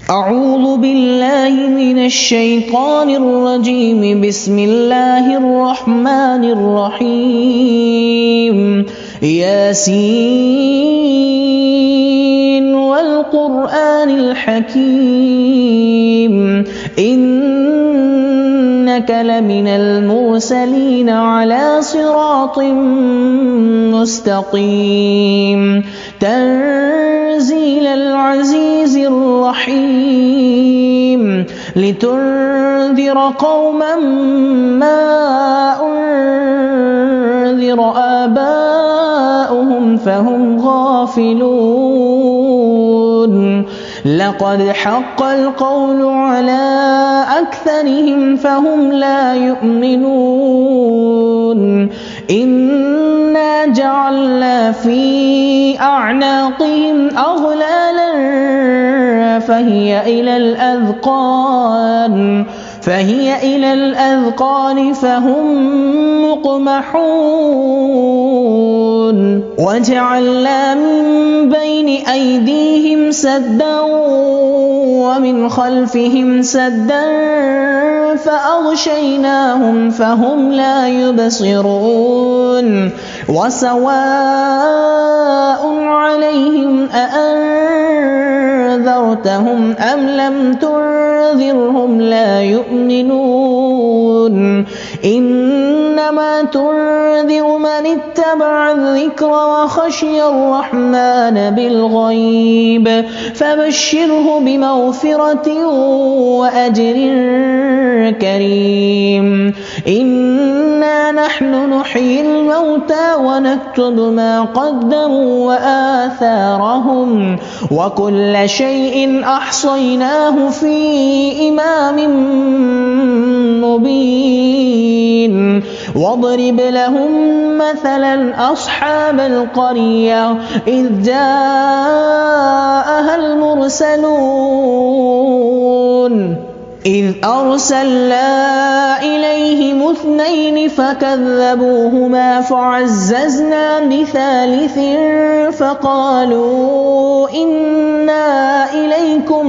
أعوذ بالله من الشيطان الرجيم. بسم الله الرحمن الرحيم. ياسين والقرآن الحكيم إنك لمن المرسلين على صراط مستقيم تنزيل العزيز الرحيم لتنذر قوما ما أنذر آباؤهم فهم غافلون لقد حق القول على أكثرهم فهم لا يؤمنون إنا جعلنا في أعناقهم أغلالا فهي إلى الأذقان فهم مقمحون وجعلنا من بين أيديهم سدا ومن خلفهم سدا فأغشيناهم فهم لا يبصرون وسواء عليهم أأنذرتهم أم لم تنذرهم لا يؤمنون إنما تنذر من اتبع الذكر وخشي الرحمن بالغيب فبشره بمغفرة وأجر كريم إنا نحن نحيي الموتى ونكتب ما قدموا وآثارهم وكل شيء أحصيناه في إمام مبين واضرب لهم مثلا أصحاب القرية إذ جاءها المرسلون إذ أرسلنا إليهم 2 فكذبوهما فعززنا بثالث فقالوا إنا إليكم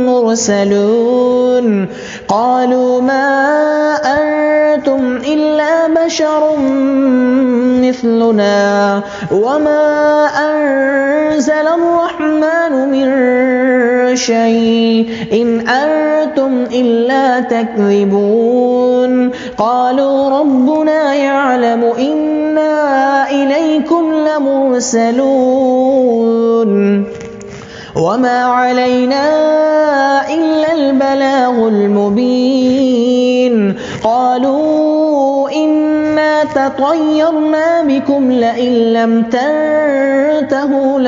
مرسلون قالوا ما أنتم إلا بشر مثلنا وما أنزل الرحمن من شيء إن أنتم إلا تكذبون قالوا ربنا يعلم إنا إليكم لمرسلون وما علينا إلا البلاغ المبين قالوا إنا تطيرنا بكم لئن لم تنتهوا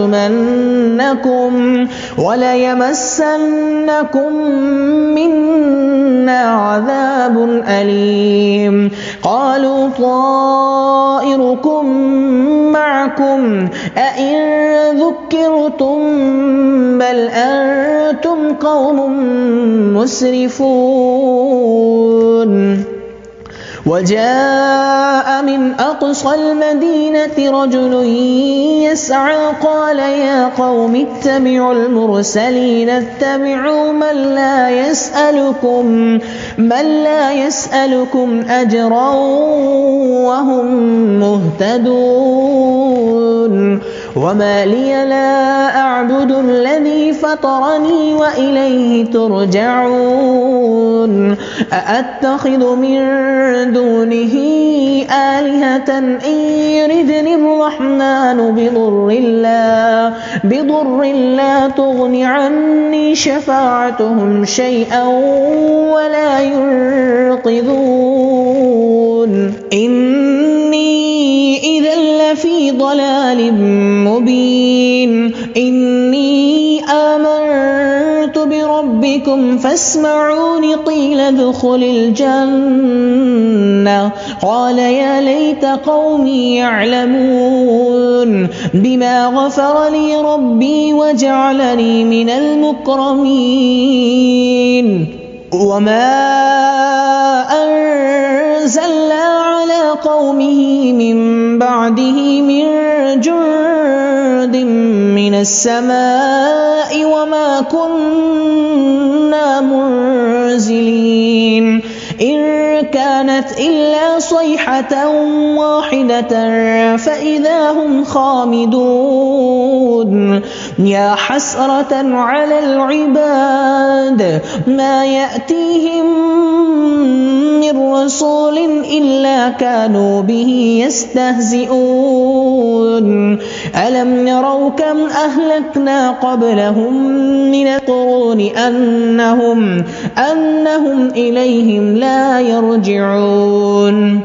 لنرجمنكم وليمسنكم منا عذاب أليم قالوا طائركم معكم أئن ذكرتم بل أنتم قوم مسرفون وجاء من أقصى المدينة رجل يسعى قال يا قوم اتبعوا المرسلين اتبعوا من لا يسألكم أجرا وهم مهتدون وما لي لا أعبد الذي فطرني وإليه ترجعون أأتخذ من دونه آلهة إن يردني الرحمن بضر لا تغن عني شفاعتهم شيئا ولا ينقذون إني إذا لفي ضلال مبين إني آمنت بربكم فاسمعون قيل ادخل الجنة قال يا ليت قومي يعلمون بما غفر لي ربي وجعلني من المكرمين وما أنزلنا على قومه من بعده من جند من السماء وما كنا منزلين إن كانت إلا صيحة واحدة فإذا هم خامدون يا حسرة على العباد ما يأتيهم من رسول إلا كانوا به يستهزئون ألم يروا كم أهلكنا قبلهم من القرون أنهم إليهم لا يرجعون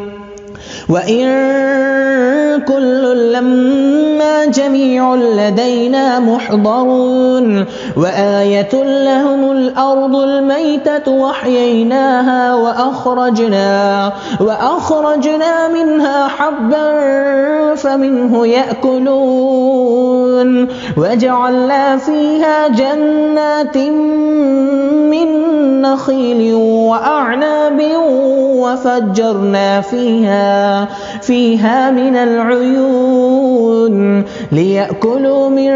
وإن كل لما جميع لدينا محضرون وآية لهم الأرض الميتة وأحييناها وأخرجنا منها حبا فمنه يأكلون وجعلنا فيها جنات من نخيل وأعناب وفجرنا فيها من العيون ليأكلوا من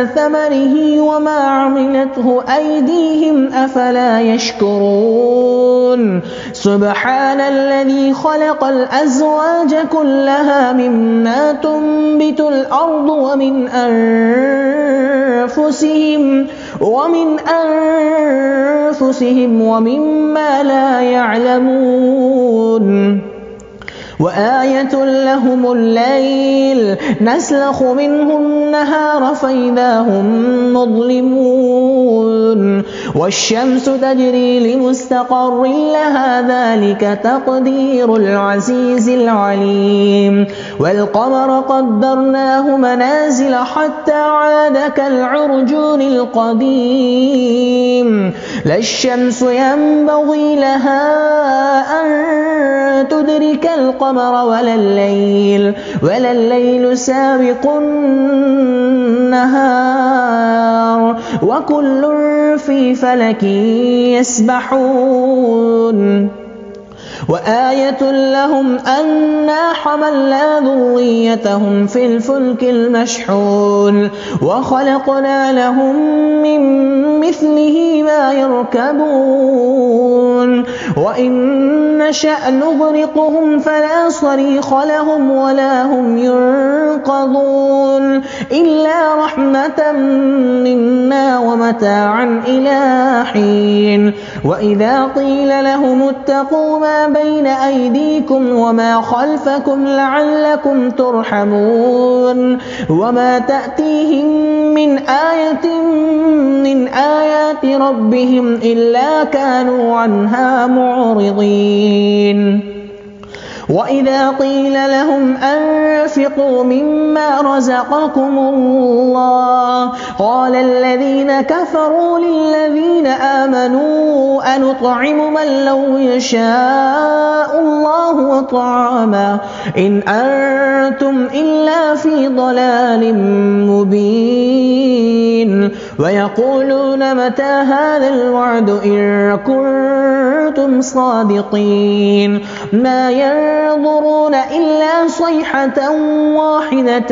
ثمره وما عملته أيديهم أفلا يشكرون سبحان الذي خلق الأزواج كلها مما تنبت الأرض ومن أنفسهم ومما لا يعلمون وآية لهم الليل نسلخ منه النهار فإذا هم مظلمون والشمس تجري لمستقر لها ذلك تقدير العزيز العليم والقمر قدرناه منازل حتى عاد كالعرجون القديم لا الشمس ينبغي لها أن تدرك القمر ولا الليل سابق النهار وكل في فلك يسبحون وآية لهم أنا حملنا ذريتهم في الفلك المشحون وخلقنا لهم من مثله ما يركبون وإن نشأ نغرقهم فلا صريخ لهم ولا هم ينقذون إلا رحمة منا ومتاعا إلى حين وإذا قيل لهم اتقوا ما بين أيديكم وما خلفكم لعلكم ترحمون وما تأتيهم من آية من آيات ربهم إلا كانوا عنها معرضين وإذا قيل لهم أنفقوا مما رزقكم الله قال الذين كفروا للذين آمنوا أنطعم من لو يشاء الله وطعاما إن أنتم إلا في ضلال مبين ويقولون متى هذا الوعد إن كنتم صادقين ما ينظرون إلا صيحة واحدة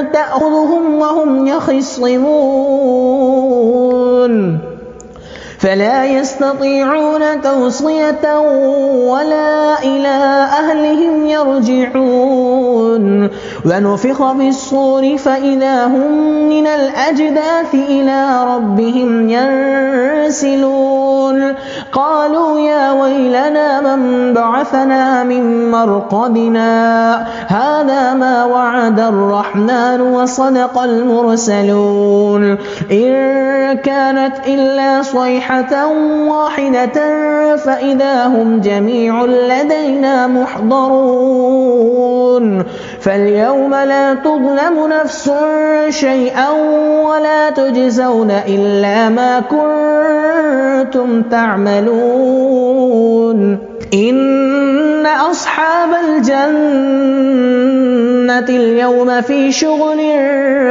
تأخذهم وهم يخصمون فلا يستطيعون توصية ولا إلى أهلهم يرجعون ونفخ في الصور فإذا هم من الأجداث إلى ربهم ينسلون قالوا يا ويلنا من بعثنا من مرقدنا هذا ما وعد الرحمن وصدق المرسلون إن كانت إلا صيحة واحدة فإذا هم جميع لدينا محضرون فاليوم لا تظلم نفس شيئا ولا تجزون إلا ما كنتم تعملون إن أصحاب الجنة اليوم في شغل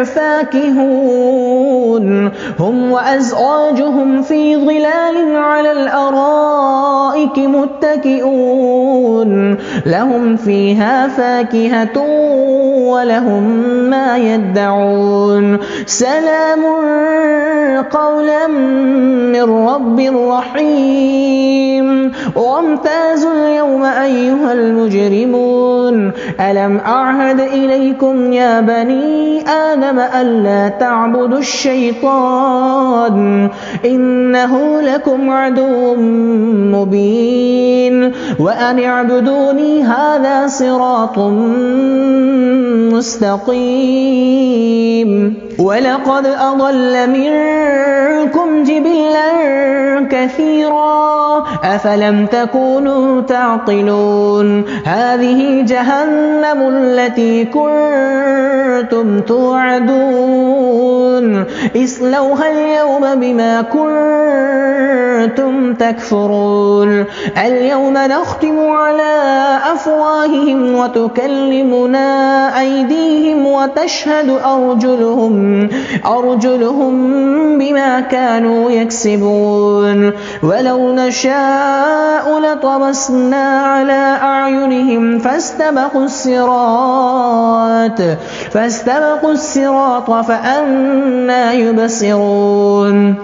فاكهون هم وأزواجهم في ظلال على الأرائك متكئون لهم فيها فاكهة ولهم ما يدعون سلام قولا من رب رحيم وامتازوا اليوم أيها المجرمون ألم أعهد إليكم يا بني آدم ألا تعبدوا الشيطان إنه لكم عدو مبين وأن اعبدوني هذا صراط مستقيم ولقد أضل منكم جبلا كثيرا أفلم تكونوا تعقلون هذه جهنم التي كنتم توعدون اصلوها اليوم بما كنتم تكفرون اليوم نختم على أفواههم وتكلمنا أيديهم وتشهد أرجلهم بما كانوا يكسبون ولو نشاء لطمسنا على أعينهم فاستبقوا الصراط فأنى يبصرون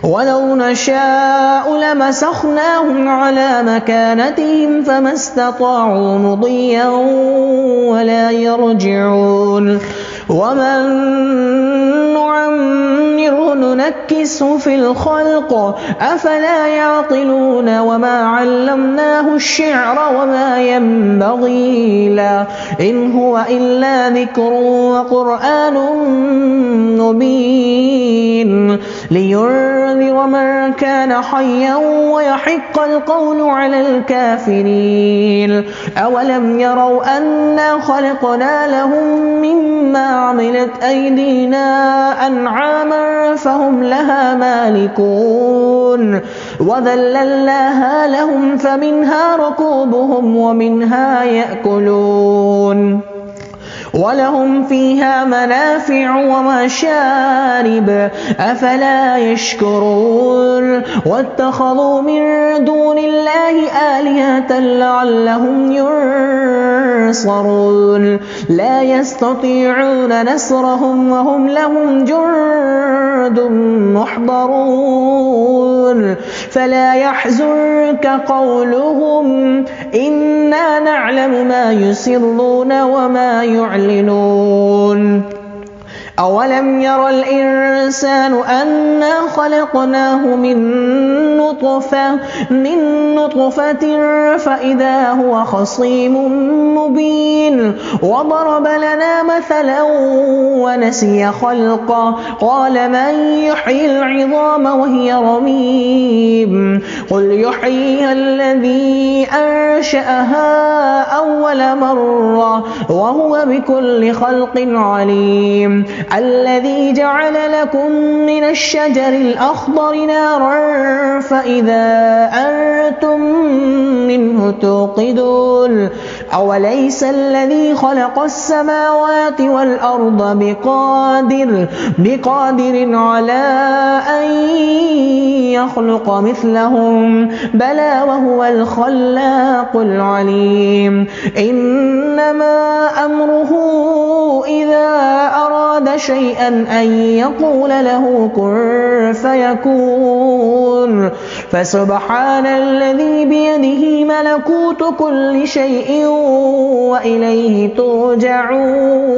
ولو نشاء لمسخناهم على مكانتهم فما استطاعوا مضيا ولا يرجعون ومن نعمره ننكسه في الخلق أفلا يعقلون وما علمناه الشعر وما ينبغي له إن هو إلا ذكر وقرآن مبين لينذر من كان حيا ويحق القول على الكافرين أولم يروا أنا خلقنا لهم مما عملت أيدينا أنعاما فهم لها مالكون وذللناها لهم فمنها ركوبهم ومنها يأكلون ولهم فيها منافع ومشارب أفلا يشكرون واتخذوا من دون الله آلهة لعلهم ينصرون لا يستطيعون نصرهم وهم لهم جند محضرون فلا يحزنك قولهم إنا نعلم ما يسرون وما يعلنون أولم ير الإنسان أنا خلقناه من نطفة فإذا هو خصيم مبين وضرب لنا مثلا ونسي خلقه قال من يحيي العظام وهي رميم قل يحييها الذي أنشأها أول مرة وهو بكل خلق عليم الذي جعل لكم من الشجر الأخضر نارا فإذا أنتم منه توقدون أوليس الذي خلق السماوات والأرض بقادر على أن يخلق مثلهم بلى وهو الخلاق العليم إنما أمره إذا أراد شيئا أن يقول له كن فيكون فسبحان الذي بيده ملكوت كل شيء وإليه ترجعون